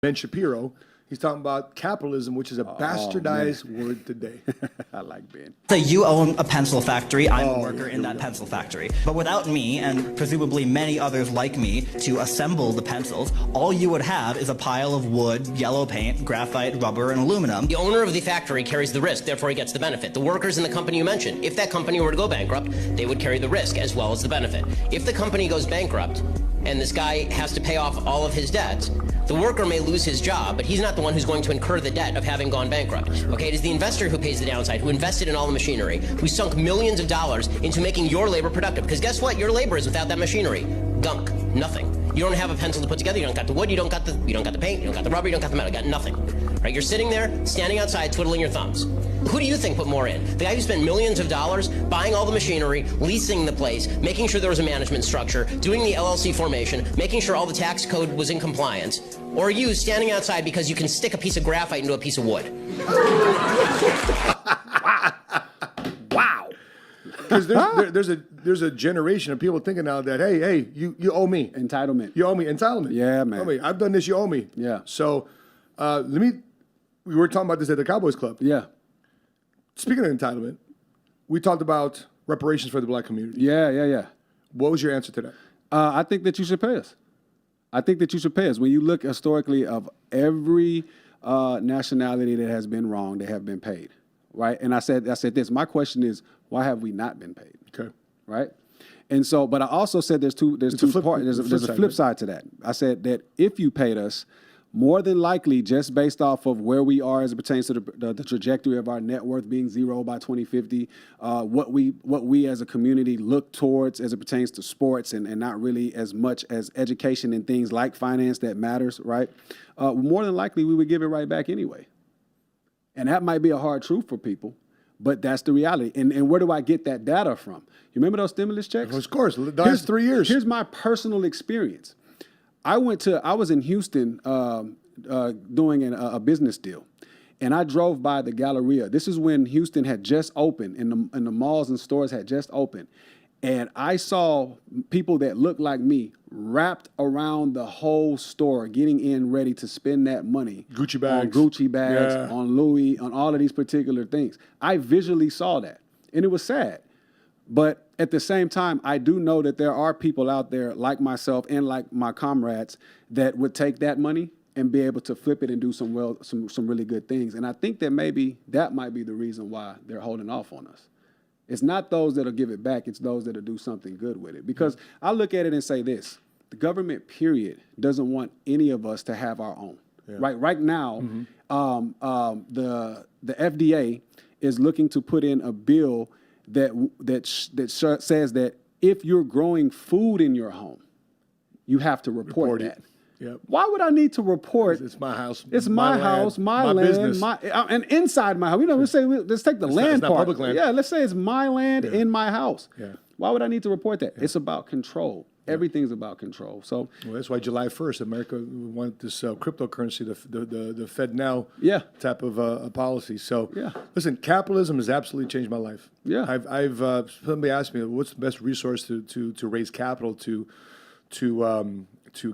Ben Shapiro. He's talking about capitalism, which is a bastardized word today. I like Ben. So you own a pencil factory. I'm a worker in that pencil factory. But without me, and presumably many others like me, to assemble the pencils, all you would have is a pile of wood, yellow paint, graphite, rubber, and aluminum. The owner of the factory carries the risk, therefore he gets the benefit. The workers in the company you mentioned, if that company were to go bankrupt, they would carry the risk as well as the benefit. If the company goes bankrupt, and this guy has to pay off all of his debts, the worker may lose his job, but he's not the one who's going to incur the debt of having gone bankrupt. Okay, it is the investor who pays the downside, who invested in all the machinery, who sunk millions of dollars into making your labor productive. Because guess what? Your labor is without that machinery. Gunk. Nothing. You don't have a pencil to put together. You don't got the wood. You don't got the paint. You don't got the rubber. You don't got the metal. You got nothing. Right? You're sitting there, standing outside, twiddling your thumbs. Who do you think put more in? The guy who spent millions of dollars buying all the machinery, leasing the place, making sure there was a management structure, doing the LLC formation, making sure all the tax code was in compliance, or you standing outside because you can stick a piece of graphite into a piece of wood? Wow. Because there's a generation of people thinking now that, hey, you owe me. Entitlement. You owe me. Entitlement. Yeah, man. Owe me. I've done this, you owe me. Yeah. So we were talking about this at the Cowboys Club. Yeah. Speaking of entitlement, we talked about reparations for the black community. Yeah. What was your answer to that? I think that you should pay us. I think that you should pay us. When you look historically of every nationality that has been wrong, they have been paid, right? And I said this. My question is, why have we not been paid? Okay. Right? And so, but I also said there's a flip side to that. I said that if you paid us, more than likely, just based off of where we are as it pertains to the trajectory of our net worth being zero by 2050, what we as a community look towards as it pertains to sports and not really as much as education and things like finance that matters, right? More than likely, we would give it right back anyway. And that might be a hard truth for people, but that's the reality. And where do I get that data from? You remember those stimulus checks? Of course, the last 3 years. Here's my personal experience. I was in Houston doing a business deal, and I drove by the Galleria. This is when Houston had just opened, and the malls and stores had just opened. And I saw people that looked like me wrapped around the whole store, getting in ready to spend that money. Gucci bags. On Gucci bags, on Louis, on all of these particular things. I visually saw that, and it was sad. But at the same time, I do know that there are people out there like myself and like my comrades that would take that money and be able to flip it and do some really good things. And I think that maybe that might be the reason why they're holding off on us. It's not those that'll give it back. It's those that'll do something good with it. Because I look at it and say this, the government, period, doesn't want any of us to have our own. Yeah. Right now, the FDA is looking to put in a bill that says that if you're growing food in your home, you have to report that. Yep. Why would I need to report? It's my house. It's my house, my land, business. And inside my house. Let's take the land part. Not public land. Yeah, let's say it's my land in my house. Yeah. Why would I need to report that? It's about control. Everything's about control. So that's why July 1st, America wanted this cryptocurrency, the Fed now type of policy. So listen, capitalism has absolutely changed my life. Yeah, I've somebody asked me what's the best resource to raise capital to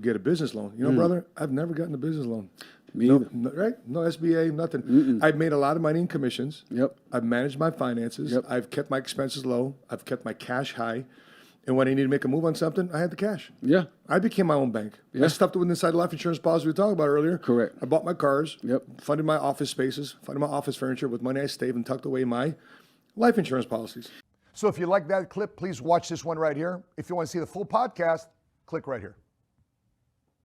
get a business loan. You know, brother, I've never gotten a business loan. Me either. Right? No SBA, nothing. I've made a lot of money in commissions. Yep. I've managed my finances. Yep. I've kept my expenses low. I've kept my cash high. And when I need to make a move on something, I had the cash. Yeah. I became my own bank. I stuffed it inside the life insurance policy we were talking about earlier. Correct. I bought my cars. Yep. Funded my office spaces. Funded my office furniture with money I saved and tucked away my life insurance policies. So if you like that clip, please watch this one right here. If you want to see the full podcast, click right here.